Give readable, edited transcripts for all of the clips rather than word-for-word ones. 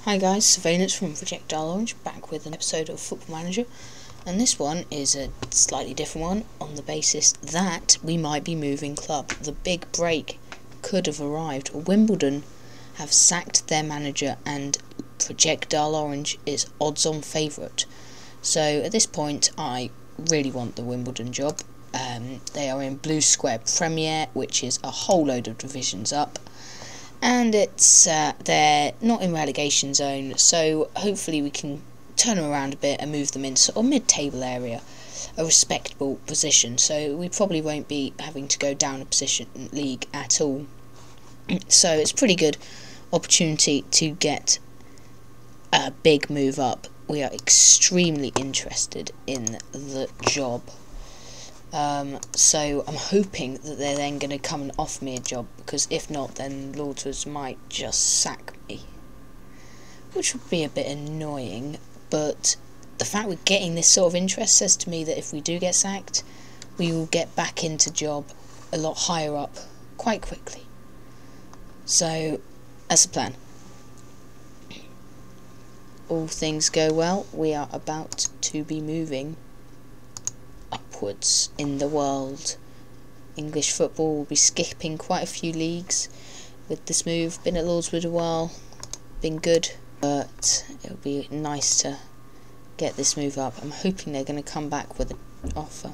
Hi guys, Surveillance from Projectile Orange, back with an episode of Football Manager, and this one is a slightly different one on the basis that we might be moving club. The big break could have arrived. Wimbledon have sacked their manager and Projectile Orange is odds-on favourite. So at this point I really want the Wimbledon job. They are in Blue Square Premier, which is a whole load of divisions up. And it's they're not in relegation zone, so hopefully we can turn them around a bit and move them into sort of mid-table area, a respectable position. So we probably won't be having to go down a position league at all. So it's a pretty good opportunity to get a big move up. We are extremely interested in the job. So I'm hoping that they're then going to come and offer me a job, because if not, then Lordswood might just sack me, which would be a bit annoying. But the fact we're getting this sort of interest says to me that if we do get sacked, we will get back into job a lot higher up quite quickly. So that's the plan. All things go well, we are about to be moving upwards in the world. English football will be skipping quite a few leagues with this move. Been at Lordswood a while, been good, but it'll be nice to get this move up. I'm hoping they're going to come back with an offer.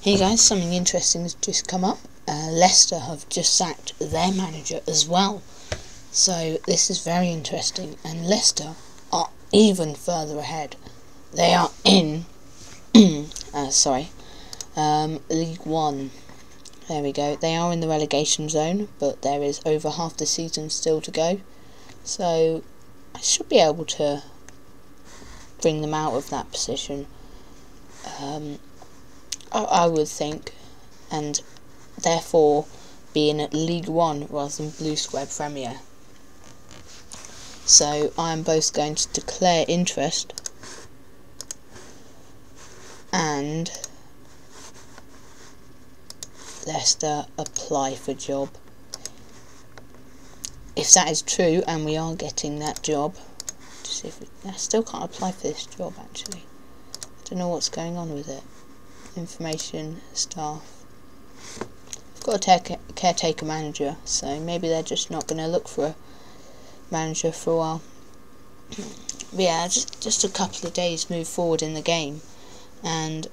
Hey guys, something interesting has just come up. Leicester have just sacked their manager as well, so this is very interesting, and Leicester are even further ahead. They are in League One. There we go. They are in the relegation zone, but there is over half the season still to go. So I should be able to bring them out of that position. I would think, and therefore be in League One rather than Blue Square Premier. So I am both going to declare interest and Leicester apply for job. If that is true and we are getting that job, I still can't apply for this job actually. I don't know what's going on with it. Information, staff. I've got a caretaker manager, so maybe they're just not going to look for a manager for a while. But yeah, just a couple of days move forward in the game, and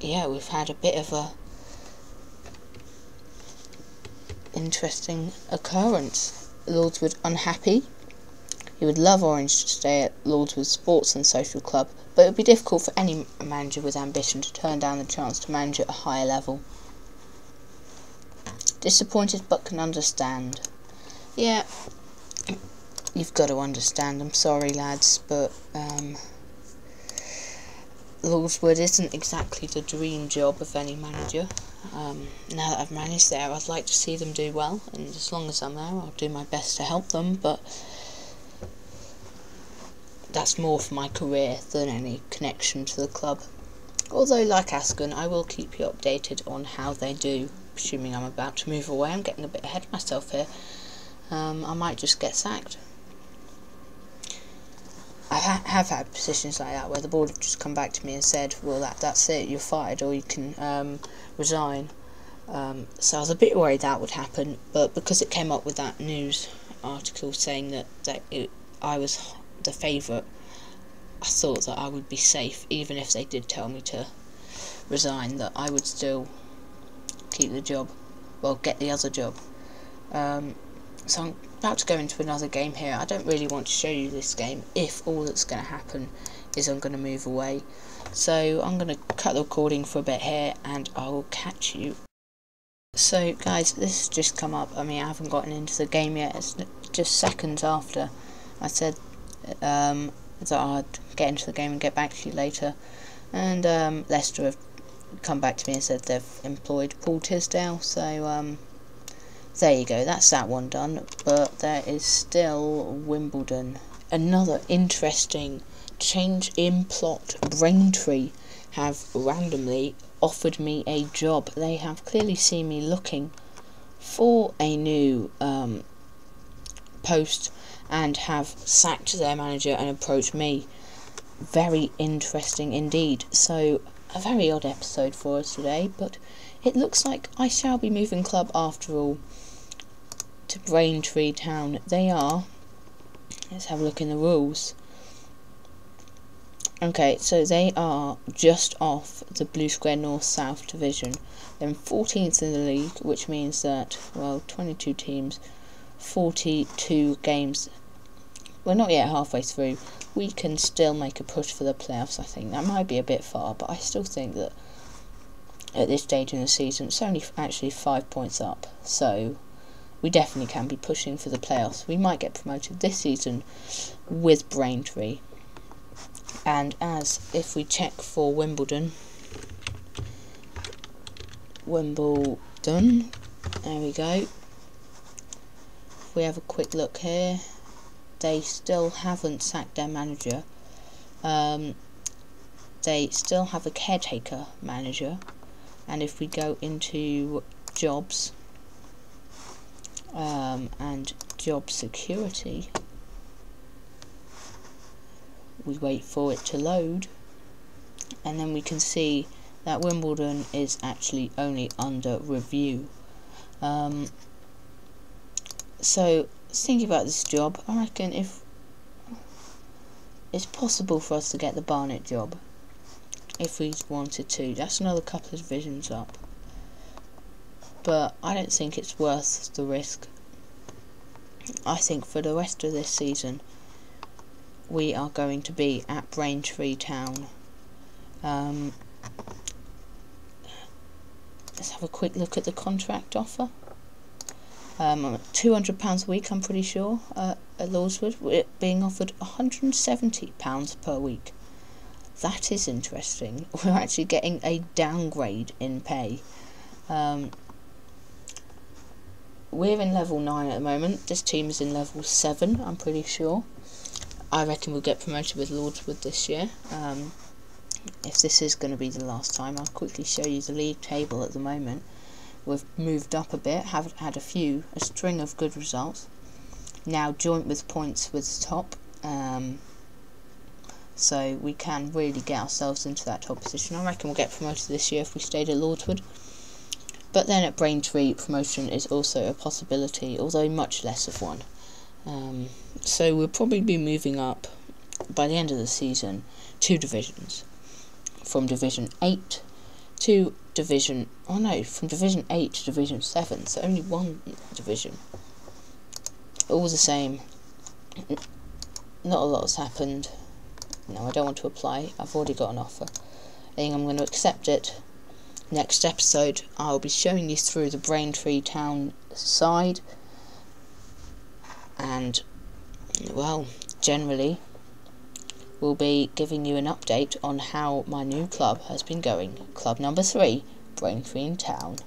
yeah, we've had a bit of a interesting occurrence. Lordswood unhappy. He would love Orange to stay at Lordswood Sports and Social Club, but it would be difficult for any manager with ambition to turn down the chance to manage at a higher level. Disappointed but can understand. Yeah, you've got to understand. I'm sorry lads, but Lordswood isn't exactly the dream job of any manager. Now that I've managed there, I'd like to see them do well, and as long as I'm there, I'll do my best to help them, but that's more for my career than any connection to the club. Although, like Aston, I will keep you updated on how they do, assuming I'm about to move away. I'm getting a bit ahead of myself here. I might just get sacked. I have had positions like that where the board have just come back to me and said, well, that's it, you're fired, or you can resign. So I was a bit worried that would happen, but because it came up with that news article saying that I was the favourite, I thought that I would be safe. Even if they did tell me to resign, that I would still keep the job, well, get the other job. So I'm about to go into another game here. I don't really want to show you this game if all that's going to happen is I'm going to move away. So I'm going to cut the recording for a bit here and I will catch you. So guys, this has just come up. I mean, I haven't gotten into the game yet. It's just seconds after I said that I'd get into the game and get back to you later. And Leicester have come back to me and said they've employed Paul Tisdale. So there you go, that's that one done. But there is still Wimbledon. Another interesting change in plot. Braintree have randomly offered me a job. They have clearly seen me looking for a new post and have sacked their manager and approached me. Very interesting indeed. So, a very odd episode for us today, but it looks like I shall be moving club after all to Braintree Town. They are, let's have a look in the rules. Okay, so they are just off the Blue Square North South Division. They're in 14th in the league, which means that, well, 22 teams, 42 games. We're not yet halfway through. We can still make a push for the playoffs, I think. That might be a bit far, but I still think that at this stage in the season, it's only actually 5 points up. So, we definitely can be pushing for the playoffs. We might get promoted this season with Braintree. And as if we check for Wimbledon, there we go. If we have a quick look here, they still haven't sacked their manager. They still have a caretaker manager. And if we go into jobs and job security, we wait for it to load, and then we can see that Wimbledon is actually only under review. So thinking about this job, I reckon if it's possible for us to get the Barnet job if we wanted to. That's another couple of divisions up, but I don't think it's worth the risk. I think for the rest of this season we are going to be at Braintree Town. Let's have a quick look at the contract offer. £200 a week, I'm pretty sure, at Lordswood. We're being offered £170 per week. That is interesting. We're actually getting a downgrade in pay. We're in level 9 at the moment. This team is in level 7, I'm pretty sure. I reckon we'll get promoted with Lordswood this year. If this is going to be the last time, I'll quickly show you the league table at the moment. We've moved up a bit, have had a string of good results. Now joint with points with the top. So we can really get ourselves into that top position. I reckon we'll get promoted this year if we stayed at Lordswood. But then at Braintree, promotion is also a possibility, although much less of one. So we'll probably be moving up by the end of the season 2 divisions, from Division 8 to Division, from Division 8 to Division 7, so only 1 division. All the same, not a lot has happened. No, I don't want to apply, I've already got an offer. I think I'm going to accept it. Next episode, I'll be showing you through the Braintree Town side, and, well, generally, we'll be giving you an update on how my new club has been going. Club number 3, Braintree Town.